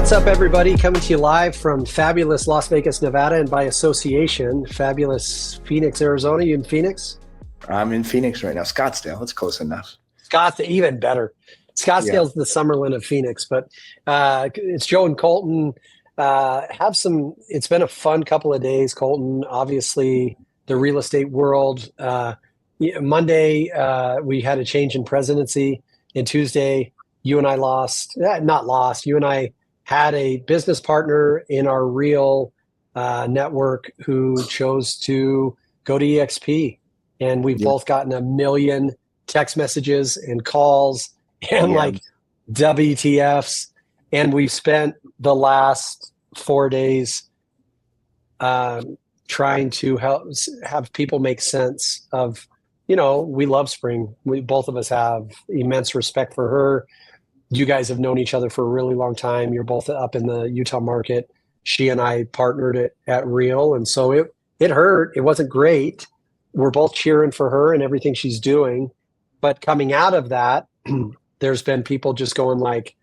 What's up, everybody? Coming to you live from fabulous Las Vegas, Nevada, and by association, fabulous Phoenix, Arizona. You in Phoenix? I'm in Phoenix right now. Scottsdale. That's close enough. Scottsdale, even better. Yeah. Scottsdale's the Summerlin of Phoenix, but it's Joe and Colton. It's been a fun couple of days, Colton. Obviously, the real estate world. Monday, we had a change in presidency, and Tuesday, you and I not lost, you and I had a business partner in our real network who chose to go to EXP. And we've both gotten a million text messages and calls and like WTFs. And we've spent the last 4 days trying to have people make sense of, we love Spring. Both of us have immense respect for her. You guys have known each other for a really long time. You're both up in the Utah market. She and I partnered at Real. And so it hurt. It wasn't great. We're both cheering for her and everything she's doing. But coming out of that, there's been people just going like,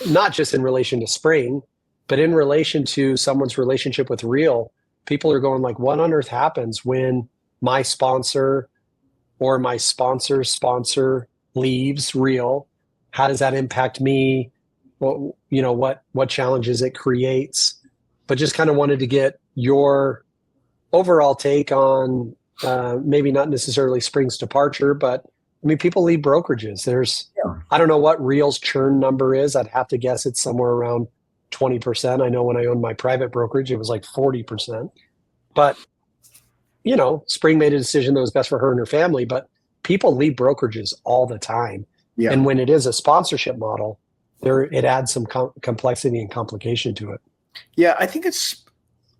not just in relation to Spring, but in relation to someone's relationship with Real, people are going like, what on earth happens when my sponsor or my sponsor's sponsor leaves Real? How does that impact me? Well, what challenges it creates? But just kind of wanted to get your overall take on maybe not necessarily Spring's departure, but I mean, people leave brokerages. I don't know what Real's churn number is. I'd have to guess it's somewhere around 20%. I know when I owned my private brokerage, it was like 40%. But, Spring made a decision that was best for her and her family, but people leave brokerages all the time. Yeah. And when it is a sponsorship model, it adds some complexity and complication to it. Yeah, I think it's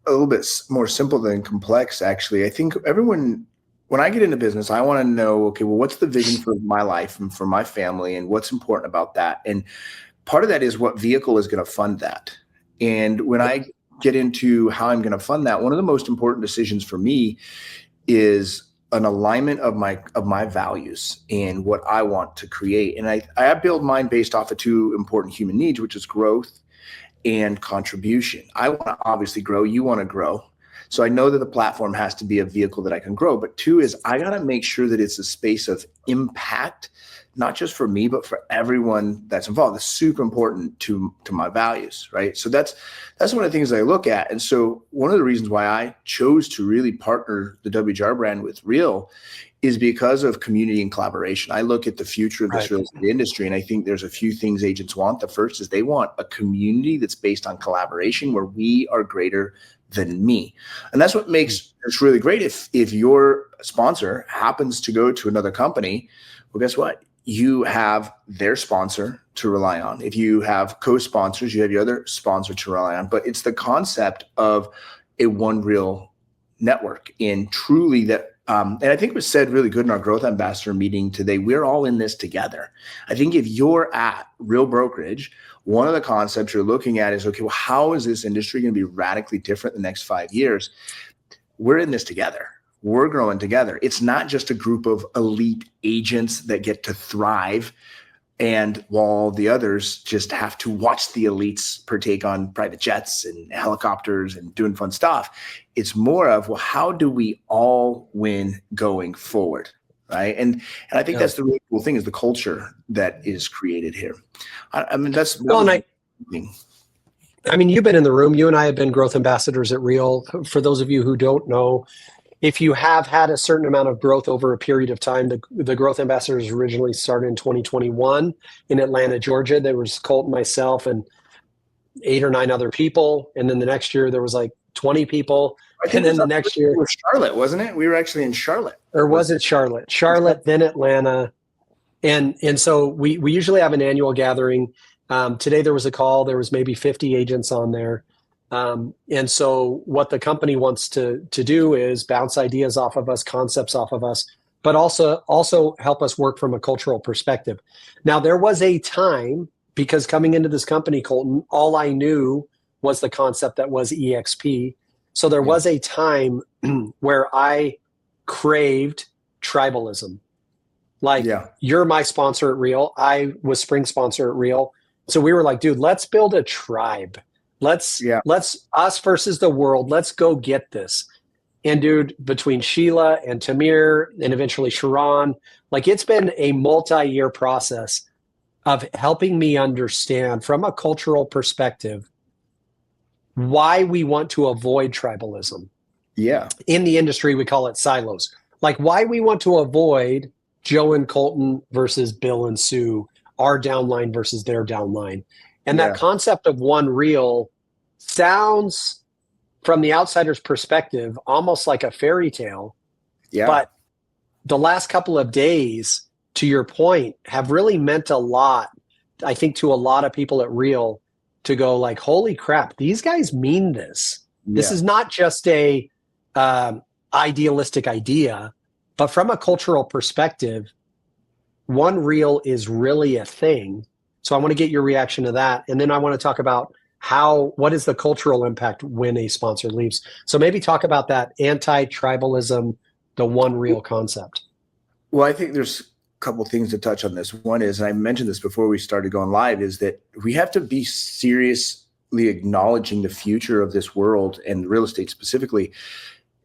a little bit more simple than complex, actually. I think when I get into business, I want to know, okay, well, what's the vision for my life and for my family and what's important about that? And part of that is what vehicle is going to fund that. And when I get into how I'm going to fund that, one of the most important decisions for me is an alignment of my values and what I want to create. And I build mine based off of two important human needs, which is growth and contribution. I want to obviously grow. You want to grow. So I know that the platform has to be a vehicle that I can grow. But two is I got to make sure that it's a space of impact, not just for me, but for everyone that's involved. It's super important to my values, right? So that's one of the things I look at. And so one of the reasons why I chose to really partner the WGR brand with Real is because of community and collaboration. I look at the future of this real estate industry, and I think there's a few things agents want. The first is they want a community that's based on collaboration where we are greater than me. And that's what makes it's really great. If your sponsor happens to go to another company, well, guess what? You have their sponsor to rely on. If you have co-sponsors, you have your other sponsor to rely on. But it's the concept of a one real network, and truly that. And I think it was said really good in our growth ambassador meeting today. We're all in this together. I think if you're at Real Brokerage, one of the concepts you're looking at is, okay, well, how is this industry going to be radically different in the next 5 years? We're in this together. We're growing together. It's not just a group of elite agents that get to thrive, and while the others just have to watch the elites partake on private jets and helicopters and doing fun stuff. It's more of, well, how do we all win going forward, right? And I think that's the really cool thing is the culture that is created here. I mean, that's well, I mean, you've been in the room. You and I have been growth ambassadors at Real. For those of you who don't know, if you have had a certain amount of growth over a period of time, the growth ambassadors originally started in 2021 in Atlanta, Georgia. There was Colt, myself, and 8 or 9 other people. And then the next year there was like 20 people. And then the next year it was Charlotte, wasn't it? We were actually in Charlotte. Or was it Charlotte? Charlotte, then Atlanta. And so we usually have an annual gathering. Today there was a call. There was maybe 50 agents on there. And so what the company wants to do is bounce ideas off of us, concepts off of us, but also help us work from a cultural perspective. Now, there was a time, because coming into this company, Colton, all I knew was the concept that was EXP. So there was a time where I craved tribalism. Like, you're my sponsor at Real. I was Spring sponsor at Real. So we were like, dude, let's build a tribe. Yeah. Let's us versus the world. Let's go get this. And dude, between Sheila and Tamir and eventually Sharon, like it's been a multi-year process of helping me understand from a cultural perspective why we want to avoid tribalism. Yeah. In the industry, we call it silos. Like why we want to avoid Joe and Colton versus Bill and Sue, our downline versus their downline. And that concept of one reel sounds, from the outsider's perspective, almost like a fairy tale. Yeah. But the last couple of days, to your point, have really meant a lot, I think, to a lot of people at Reel to go like, holy crap, these guys mean this. Yeah. This is not just a idealistic idea, but from a cultural perspective, one reel is really a thing. So I want to get your reaction to that. And then I want to talk about what is the cultural impact when a sponsor leaves? So maybe talk about that anti-tribalism, the one reel concept. Well, I think there's a couple things to touch on this. One is, and I mentioned this before we started going live, is that we have to be seriously acknowledging the future of this world and real estate specifically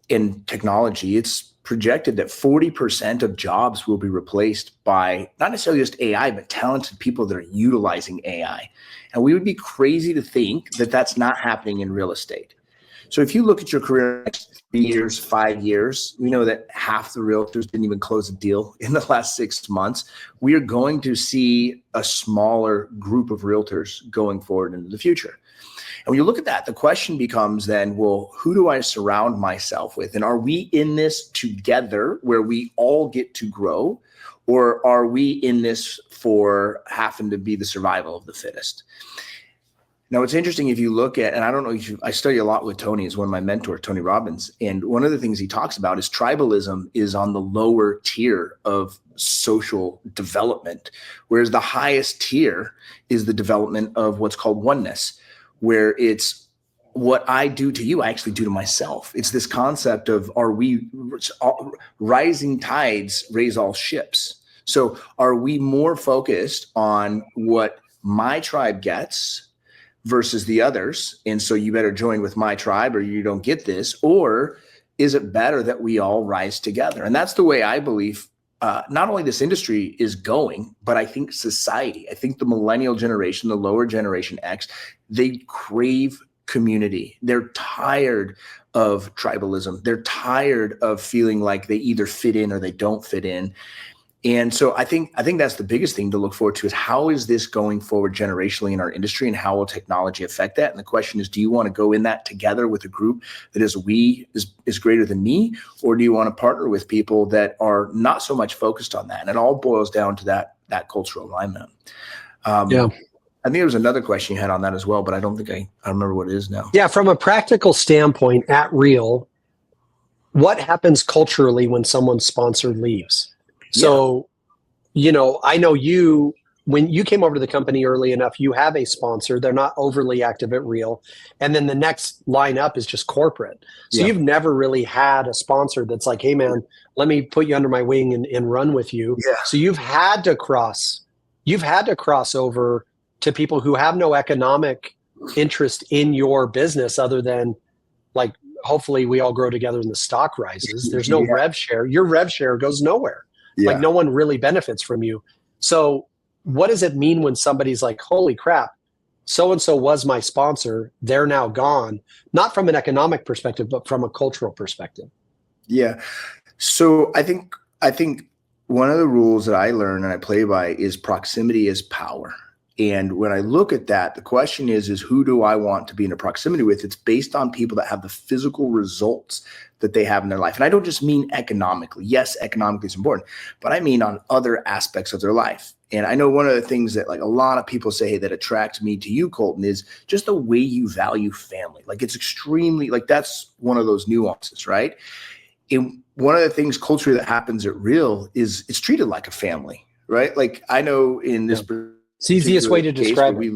in technology. It's projected that 40% of jobs will be replaced by not necessarily just AI, but talented people that are utilizing AI. And we would be crazy to think that that's not happening in real estate. So if you look at your career next 3 years, 5 years, we know that half the realtors didn't even close a deal in the last 6 months. We are going to see a smaller group of realtors going forward into the future. And when you look at that, the question becomes then, well, who do I surround myself with? And are we in this together where we all get to grow? Or are we in this for having to be the survival of the fittest? Now, it's interesting if you look at, and I don't know if I study a lot with Tony, is one of my mentors, Tony Robbins. And one of the things he talks about is tribalism is on the lower tier of social development, whereas the highest tier is the development of what's called oneness, where it's what I do to you, I actually do to myself. It's this concept of, are we rising tides raise all ships? So are we more focused on what my tribe gets versus the others? And so you better join with my tribe or you don't get this. Or is it better that we all rise together? And that's the way I believe not only this industry is going, but I think society, I think the millennial generation, the lower generation X, they crave community. They're tired of tribalism. They're tired of feeling like they either fit in or they don't fit in. And so I think that's the biggest thing to look forward to, is how is this going forward generationally in our industry, and how will technology affect that? And the question is, do you want to go in that together with a group that is greater than me, or do you want to partner with people that are not so much focused on that? And it all boils down to that cultural alignment. Yeah. I think there was another question you had on that as well, but I don't think I remember what it is now. Yeah, from a practical standpoint at Reel, what happens culturally when someone's sponsor leaves? So, I know when you came over to the company early enough, you have a sponsor. They're not overly active at Reel. And then the next line up is just corporate. So you've never really had a sponsor that's like, hey, man, let me put you under my wing and run with you. Yeah. So you've had to cross over to people who have no economic interest in your business other than, like, hopefully we all grow together and the stock rises. There's no rev share. Your rev share goes nowhere. Yeah. Like no one really benefits from you. So what does it mean when somebody's like, holy crap, so-and-so was my sponsor, they're now gone, not from an economic perspective, but from a cultural perspective? Yeah. So I think one of the rules that I learn and I play by is proximity is power. And when I look at that, the question is who do I want to be in a proximity with? It's based on people that have the physical results that they have in their life. And I don't just mean economically. Yes, economically is important, but I mean on other aspects of their life. And I know one of the things that like a lot of people say that attracts me to you, Colton, is just the way you value family. Like it's extremely, like that's one of those nuances, right? And one of the things culturally that happens at Reel is it's treated like a family, right? Like I know in this it's the easiest way to describe it.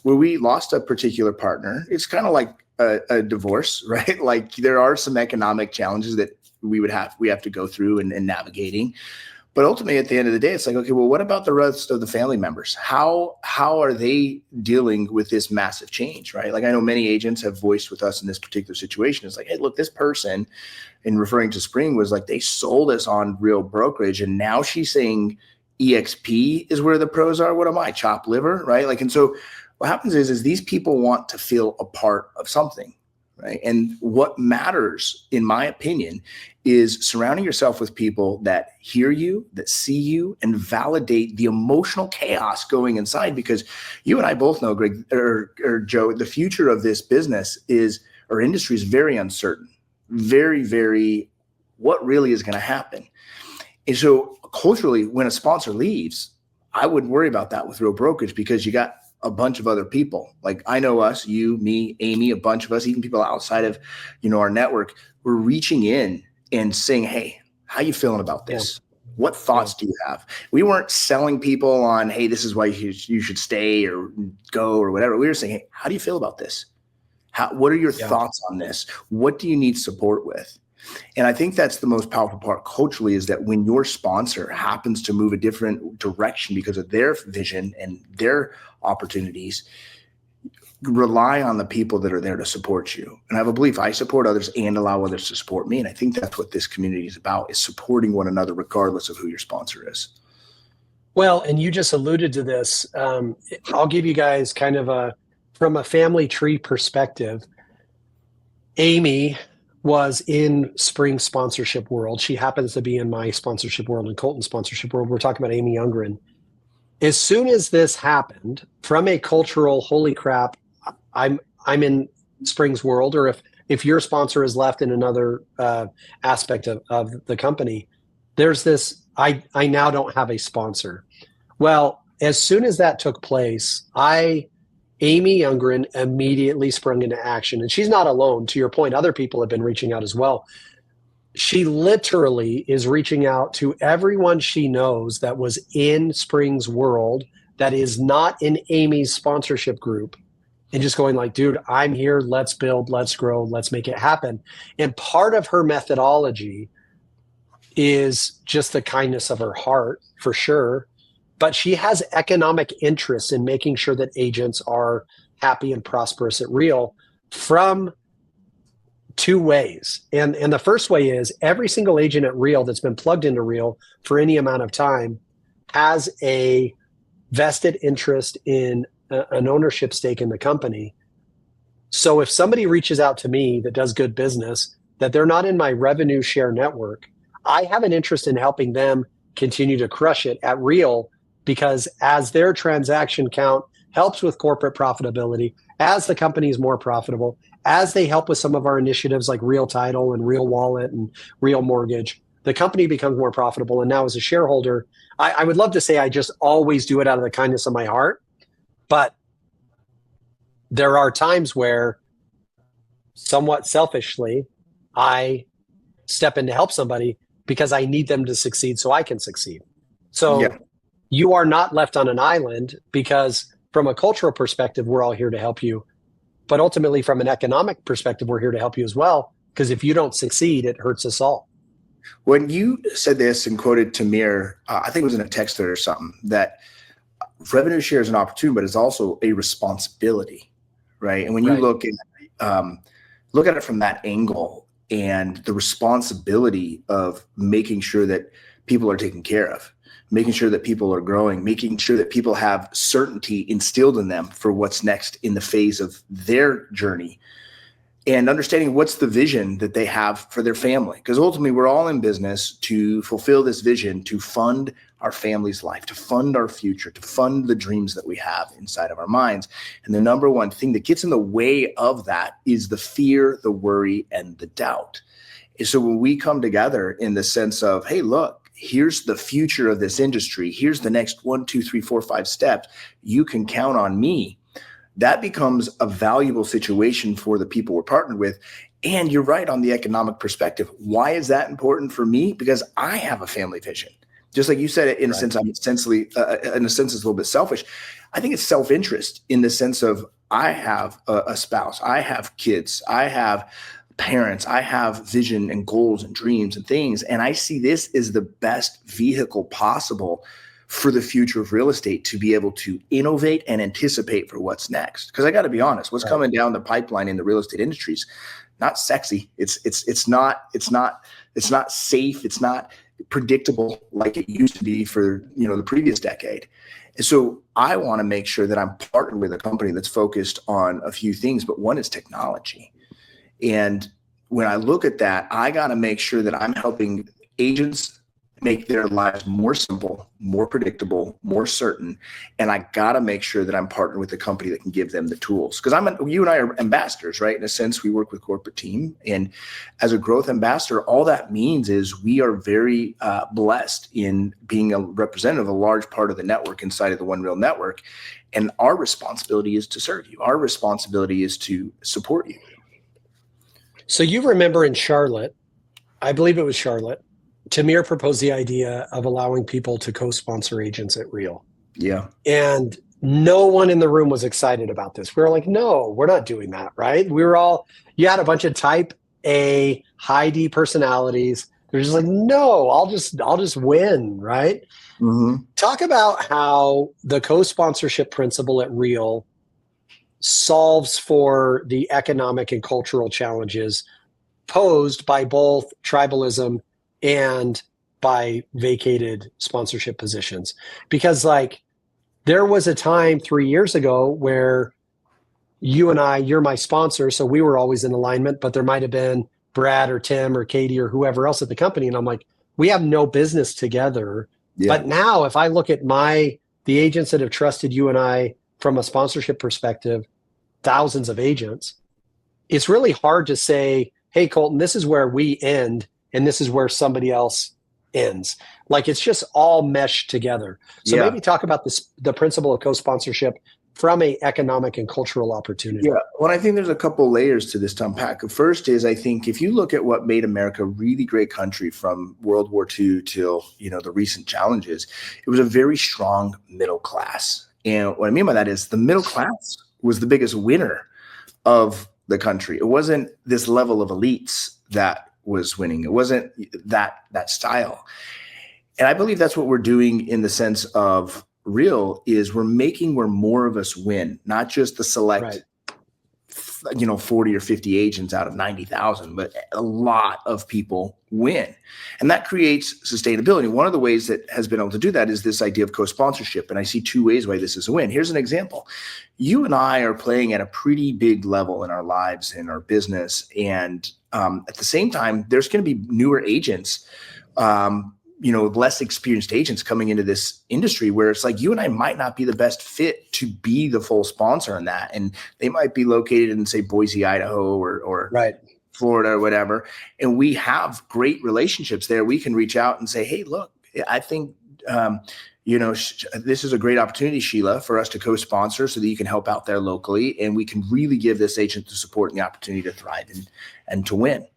Where we lost a particular partner. It's kind of like a divorce, right? Like there are some economic challenges that we have to go through and navigating. But ultimately, at the end of the day, it's like, okay, well, what about the rest of the family members? How are they dealing with this massive change, right? Like I know many agents have voiced with us in this particular situation. It's like, hey, look, this person, in referring to Spring, was like, they sold us on real brokerage, and now she's saying EXP is where the pros are. What am I, chopped liver, right? Like, and so what happens is these people want to feel a part of something, right? And what matters, in my opinion, is surrounding yourself with people that hear you, that see you, and validate the emotional chaos going inside. Because you and I both know, Greg or Joe, the future of this business is, or industry, is very uncertain, very, very, what really is going to happen. And so culturally, when a sponsor leaves, I wouldn't worry about that with real brokerage, because you got a bunch of other people. Like I know us, you, me, Amy, a bunch of us, even people outside of, our network, we're reaching in and saying, hey, how you feeling about this? Yeah. What thoughts do you have? We weren't selling people on, hey, this is why you should stay or go or whatever. We were saying, hey, how do you feel about this? What are your thoughts on this? What do you need support with? And I think that's the most powerful part culturally, is that when your sponsor happens to move a different direction because of their vision and their opportunities, rely on the people that are there to support you. And I have a belief I support others and allow others to support me. And I think that's what this community is about, is supporting one another regardless of who your sponsor is. Well, and you just alluded to this. I'll give you guys kind of from a family tree perspective. Amy was in Spring sponsorship world. She happens to be in my sponsorship world and Colton sponsorship world. We're talking about Amy Youngren. As soon as this happened, from a cultural, holy crap, I'm in Spring's world, or if your sponsor is left in another aspect of the company, there's this, I now don't have a sponsor. Well, as soon as that took place, Amy Youngren immediately sprung into action. And she's not alone. To your point, other people have been reaching out as well. She literally is reaching out to everyone she knows that was in Spring's world that is not in Amy's sponsorship group, and just going like, dude, I'm here. Let's build, let's grow, let's make it happen. And part of her methodology is just the kindness of her heart, for sure. But she has economic interest in making sure that agents are happy and prosperous at Real from two ways. And the first way is every single agent at Real that's been plugged into Real for any amount of time has a vested interest in an ownership stake in the company. So if somebody reaches out to me that does good business, that they're not in my revenue share network, I have an interest in helping them continue to crush it at Real, because as their transaction count helps with corporate profitability, as the company is more profitable, as they help with some of our initiatives like Real Title and Real Wallet and Real Mortgage, the company becomes more profitable. And now as a shareholder, I would love to say I just always do it out of the kindness of my heart. But there are times where, somewhat selfishly, I step in to help somebody because I need them to succeed so I can succeed. So you are not left on an island, because from a cultural perspective, we're all here to help you. But ultimately, from an economic perspective, we're here to help you as well, because if you don't succeed, it hurts us all. When you said this and quoted Tamir, I think it was in a text thread or something, that revenue share is an opportunity, but it's also a responsibility, right? And when you look at it from that angle, and the responsibility of making sure that people are taken care of, making sure that people are growing, making sure that people have certainty instilled in them for what's next in the phase of their journey, and understanding what's the vision that they have for their family. Because ultimately, we're all in business to fulfill this vision, to fund our family's life, to fund our future, to fund the dreams that we have inside of our minds. And the number one thing that gets in the way of that is the fear, the worry, and the doubt. And so when we come together in the sense of, hey, look, here's the future of this industry, here's the next 1, 2, 3, 4, 5 steps, you can count on me. That becomes a valuable situation for the people we're partnered with. And you're right on the economic perspective. Why is that important for me? Because I have a family vision. Just like you said it, in a sense, I'm essentially, in a sense, it's a little bit selfish. I think it's self-interest in the sense of I have a spouse, I have kids, I have parents. I have vision and goals and dreams and things. And I see this as the best vehicle possible for the future of real estate to be able to innovate and anticipate for what's next. Because I got to be honest, what's coming down the pipeline in the real estate industry is not sexy. It's not safe. It's not predictable like it used to be for the previous decade. And so I want to make sure that I'm partnered with a company that's focused on a few things, but one is technology. And when I look at that, I got to make sure that I'm helping agents make their lives more simple, more predictable, more certain. And I got to make sure that I'm partnered with a company that can give them the tools. Because you and I are ambassadors, right? In a sense, we work with corporate team. And as a growth ambassador, all that means is we are very blessed in being a representative of a large part of the network inside of the One Real Network. And our responsibility is to serve you. Our responsibility is to support you. So you remember in Charlotte, I believe it was Charlotte, Tamir proposed the idea of allowing people to co-sponsor agents at Real. Yeah. And no one in the room was excited about this. We were like, no, we're not doing that, right? You had a bunch of type A, high D personalities. They're just like, no, I'll just win, right? Mm-hmm. Talk about how the co-sponsorship principle at Real solves for the economic and cultural challenges posed by both tribalism and by vacated sponsorship positions. Because there was a time 3 years ago where you're my sponsor, so we were always in alignment, but there might have been Brad or Tim or Katie or whoever else at the company. And I'm like, we have no business together. Yeah. But now if I look at the agents that have trusted you and I from a sponsorship perspective, thousands of agents, it's really hard to say, hey, Colton, this is where we end and this is where somebody else ends. It's just all meshed together. So maybe talk about the principle of co-sponsorship from a economic and cultural opportunity. Yeah, well, I think there's a couple layers to this to unpack. First is, I think if you look at what made America a really great country from World War II till the recent challenges, it was a very strong middle class. And what I mean by that is the middle class was the biggest winner of the country. It wasn't this level of elites that was winning. It wasn't that style. And I believe that's what we're doing in the sense of Real is we're making where more of us win, not just the select, 40 or 50 agents out of 90,000, but a lot of people win. And that creates sustainability. One of the ways that has been able to do that is this idea of co-sponsorship. And I see two ways why this is a win. Here's an example. You and I are playing at a pretty big level in our lives, in our business. And at the same time, there's going to be newer agents, less experienced agents coming into this industry where it's like you and I might not be the best fit to be the full sponsor in that. And they might be located in, say, Boise, Idaho or Florida or whatever. And we have great relationships there. We can reach out and say, hey, look, I think, this is a great opportunity, Sheila, for us to co-sponsor so that you can help out there locally. And we can really give this agent the support and the opportunity to thrive and to win.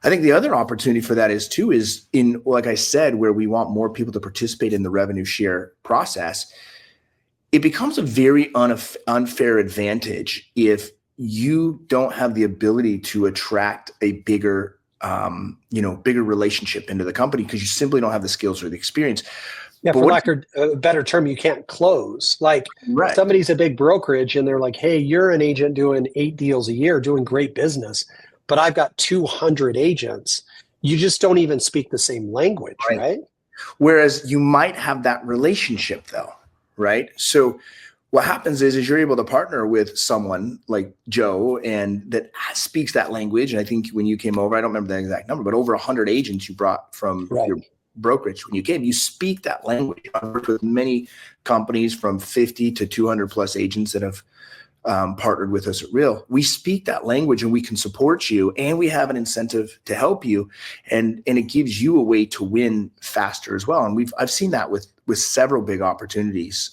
I think the other opportunity for that is in, like I said, where we want more people to participate in the revenue share process, it becomes a very unfair advantage if you don't have the ability to attract a bigger relationship into the company because you simply don't have the skills or the experience. Yeah, for lack of a better term, you can't close. Somebody's a big brokerage and they're like, hey, you're an agent doing 8 deals a year, doing great business, but I've got 200 agents. You just don't even speak the same language, right? Whereas you might have that relationship though, right? So what happens is you're able to partner with someone like Joe and that speaks that language. And I think when you came over, I don't remember the exact number, but over 100 agents you brought from your brokerage when you came, you speak that language. I've worked with many companies from 50 to 200 plus agents that have partnered with us at Real. We speak that language and we can support you and we have an incentive to help you and it gives you a way to win faster as well. And I've seen that with several big opportunities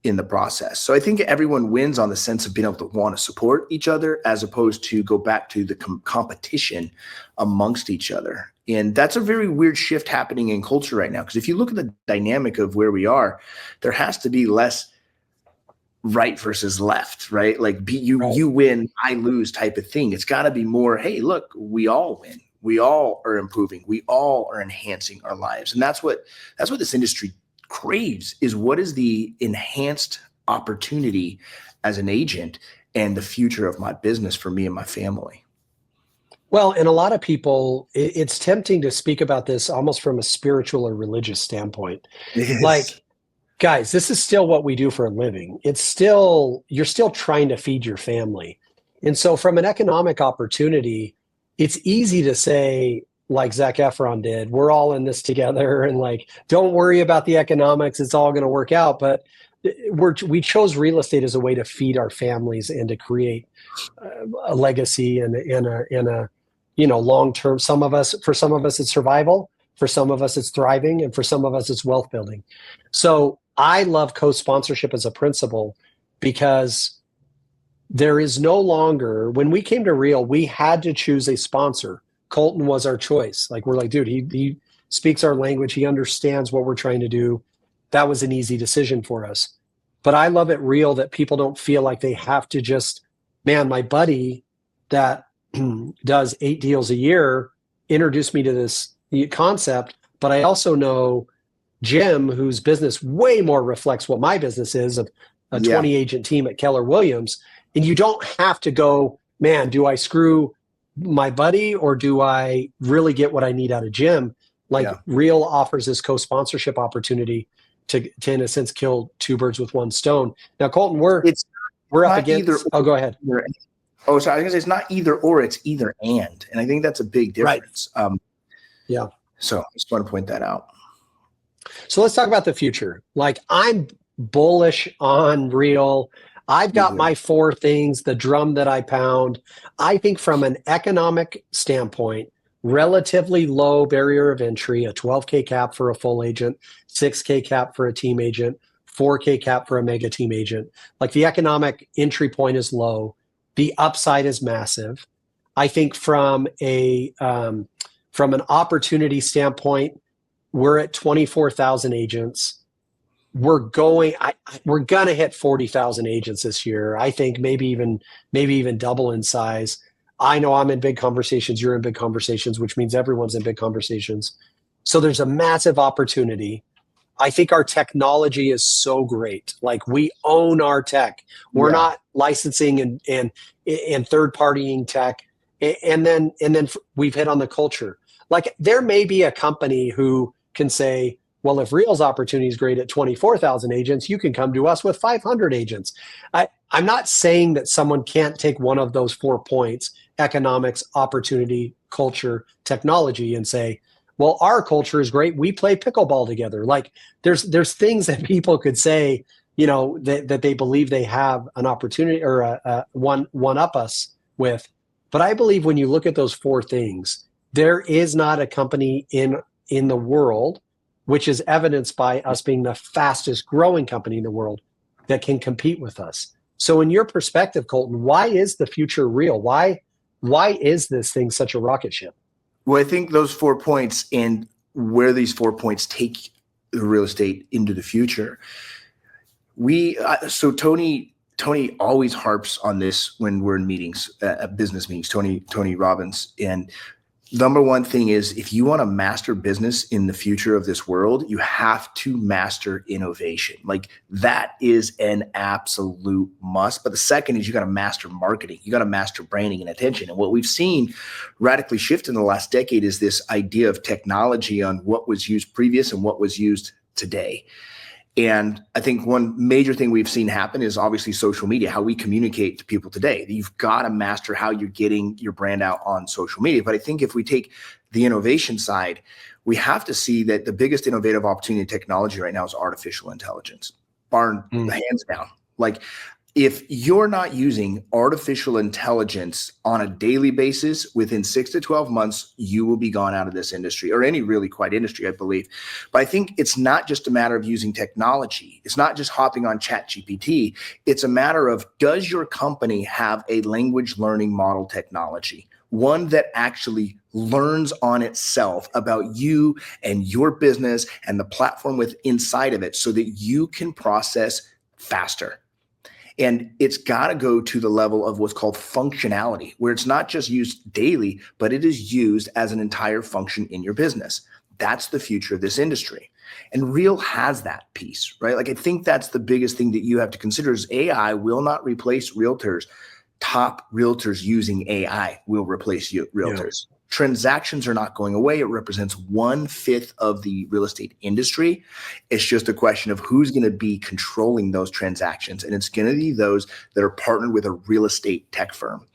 in the process. So I think everyone wins on the sense of being able to want to support each other as opposed to go back to the competition amongst each other. And that's a very weird shift happening in culture right now. Because if you look at the dynamic of where we are, there has to be less right versus left, right? Like Right. you win, I lose type of thing. It's got to be more, hey, look, we all win. We all are improving. We all are enhancing our lives. And that's what this industry craves, is what is the enhanced opportunity as an agent and the future of my business for me and my family. Well, and a lot of people, it's tempting to speak about this almost from a spiritual or religious standpoint. It is. Like, guys, this is still what we do for a living. It's still, you're still trying to feed your family. And so, from an economic opportunity, it's easy to say, like Zac Efron did, we're all in this together and like, don't worry about the economics. It's all going to work out. But we chose real estate as a way to feed our families and to create a legacy and a long term. For some of us, it's survival. For some of us, it's thriving. And for some of us, it's wealth building. So I love co-sponsorship as a principle because there is no longer, when we came to Real, we had to choose a sponsor. Colton was our choice. Like, we're like, dude, he speaks our language. He understands what we're trying to do. That was an easy decision for us. But I love at Real that people don't feel like they have to just, man, my buddy that does 8 deals a year introduced me to this concept. But I also know Jim, whose business way more reflects what my business is, of a 20 agent team at Keller Williams. And you don't have to go, man, do I screw my buddy or do I really get what I need out of Jim? Like, Real offers this co-sponsorship opportunity to in a sense kill two birds with one stone. Now, Colton, we're up against either. Oh, go ahead. Oh, sorry. I was gonna say it's not either or, it's either and I think that's a big difference. Right. So I just want to point that out. So let's talk about the future. Like, I'm bullish on Real. I've got my 4 things, the drum that I pound. I think from an economic standpoint, relatively low barrier of entry, a 12K cap for a full agent, 6K cap for a team agent, 4K cap for a mega team agent. Like, the economic entry point is low. The upside is massive. I think from an opportunity standpoint, we're at 24,000 agents. We're going to hit 40,000 agents this year. I think maybe even double in size. I know I'm in big conversations. You're in big conversations, which means everyone's in big conversations. So there's a massive opportunity. I think our technology is so great. Like, we own our tech. We're not licensing and third partying tech. And then we've hit on the culture. Like, there may be a company who can say, well, if Real's opportunity is great at 24,000 agents, you can come to us with 500 agents. I'm not saying that someone can't take one of those 4 points, economics, opportunity, culture, technology, and say, well, our culture is great. We play pickleball together. Like, there's things that people could say, that they believe they have an opportunity or one up us with. But I believe when you look at those 4 things, there is not a company in the world, which is evidenced by us being the fastest growing company in the world, that can compete with us. So in your perspective, Colton, why is the future Real? Why is this thing such a rocket ship? Well, I think those 4 points and where these 4 points take the real estate into the future. So Tony always harps on this when we're in meetings, business meetings, Tony Robbins. And number one thing is, if you want to master business in the future of this world, you have to master innovation. Like, that is an absolute must. But the second is, you got to master marketing. You got to master branding and attention. And what we've seen radically shift in the last decade is this idea of technology on what was used previous and what was used today. And I think one major thing we've seen happen is obviously social media, how we communicate to people today. You've got to master how you're getting your brand out on social media. But I think if we take the innovation side, we have to see that the biggest innovative opportunity in technology right now is artificial intelligence, hands down. Like, if you're not using artificial intelligence on a daily basis, within 6 to 12 months, you will be gone out of this industry, or any really quiet industry, I believe. But I think it's not just a matter of using technology. It's not just hopping on ChatGPT. It's a matter of, does your company have a language learning model technology? One that actually learns on itself about you and your business and the platform inside of it, so that you can process faster. And it's got to go to the level of what's called functionality, where it's not just used daily, but it is used as an entire function in your business. That's the future of this industry. And Real has that piece, right? Like, I think that's the biggest thing that you have to consider is AI will not replace realtors. Top realtors using AI will replace realtors. Yeah. Transactions are not going away. It represents 1/5 of the real estate industry. It's just a question of who's going to be controlling those transactions. And it's going to be those that are partnered with a real estate tech firm.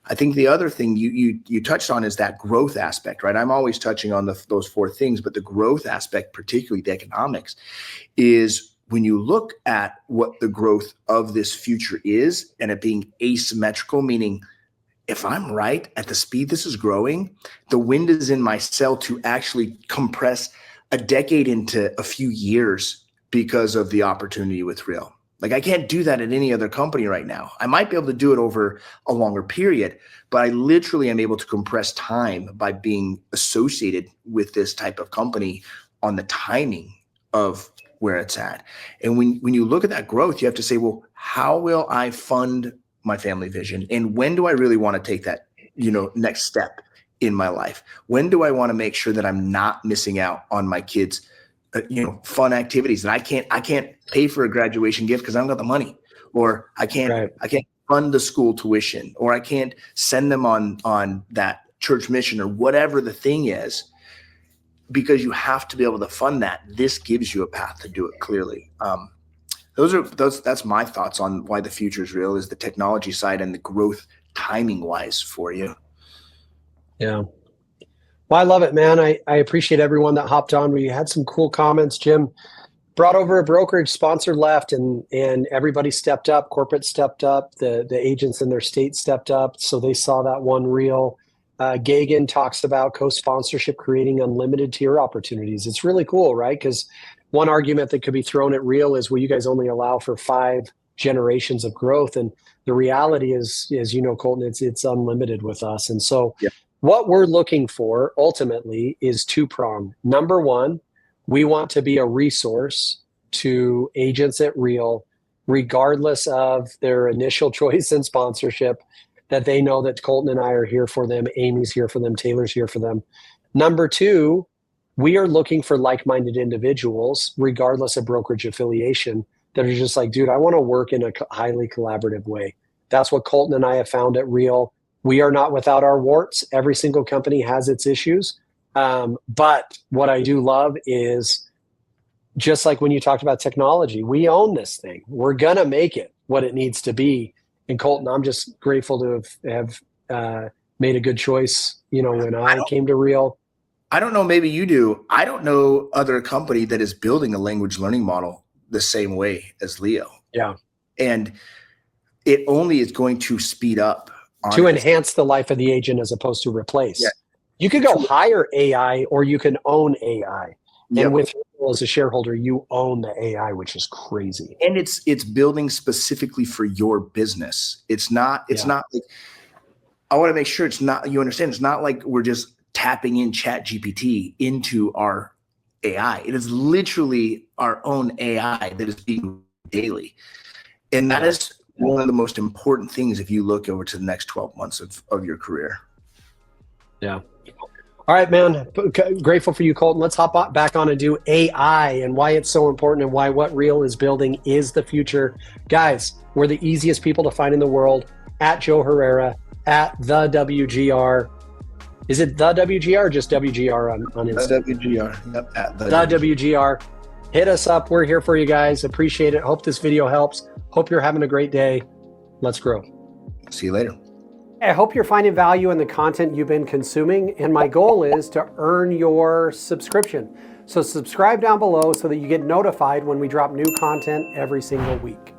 I think the other thing you touched on is that growth aspect, right? I'm always touching on those 4 things, but the growth aspect, particularly the economics, is when you look at what the growth of this future is and it being asymmetrical, meaning if I'm right at the speed this is growing, the wind is in my sail to actually compress a decade into a few years because of the opportunity with Real. Like, I can't do that at any other company right now. I might be able to do it over a longer period, but I literally am able to compress time by being associated with this type of company on the timing of where it's at. And when you look at that growth, you have to say, well, how will I fund my family vision? And when do I really want to take that, next step in my life? When do I want to make sure that I'm not missing out on my kids' fun activities, and I can't pay for a graduation gift because I don't got the money, or I can't fund the school tuition, or I can't send them on that church mission, or whatever the thing is, because you have to be able to fund that. This gives you a path to do it clearly. That's my thoughts on why the future is real, is the technology side and the growth timing wise for you. Yeah. Well, I love it, man. I appreciate everyone that hopped on. We had some cool comments. Jim brought over a brokerage, sponsor left, and everybody stepped up. Corporate stepped up. The agents in their state stepped up. So they saw that one Real. Gagan talks about co-sponsorship creating unlimited tier opportunities. It's really cool, right? Because one argument that could be thrown at Real is, well, you guys only allow for 5 generations of growth. And the reality is, as you know, Colton, it's unlimited with us. And so what we're looking for ultimately is 2-pronged. Number one, we want to be a resource to agents at Real, regardless of their initial choice in sponsorship, that they know that Colton and I are here for them, Amy's here for them, Taylor's here for them. Number two, we are looking for like-minded individuals, regardless of brokerage affiliation, that are just like, dude, I want to work in a highly collaborative way. That's what Colton and I have found at Real. We are not without our warts. Every single company has its issues. But what I do love is, just like when you talked about technology, we own this thing. We're going to make it what it needs to be. And Colton, I'm just grateful to have made a good choice, when I came to Real. I don't know, maybe you do. I don't know other company that is building a language learning model the same way as Leo. Yeah. And it only is going to speed up. To enhance the life of the agent as opposed to replace. Yeah. You could go hire AI, or you can own AI. Yep. And with Real as a shareholder, you own the AI, which is crazy. And it's building specifically for your business. It's not like, I want to make sure you understand, it's not like we're just tapping in Chat GPT into our AI. It is literally our own AI that is being daily. And that is one of the most important things if you look over to the next 12 months of your career. Yeah. All right, man. Grateful for you, Colton. Let's hop back on and do AI and why it's so important and why what Real is building is the future. Guys, we're the easiest people to find in the world. At Joe Herrera, at the WGR. Is it the WGR or just WGR on Instagram? The WGR. Yep, at the WGR. Hit us up. We're here for you guys. Appreciate it. Hope this video helps. Hope you're having a great day. Let's grow. See you later. I hope you're finding value in the content you've been consuming, and my goal is to earn your subscription. So subscribe down below so that you get notified when we drop new content every single week.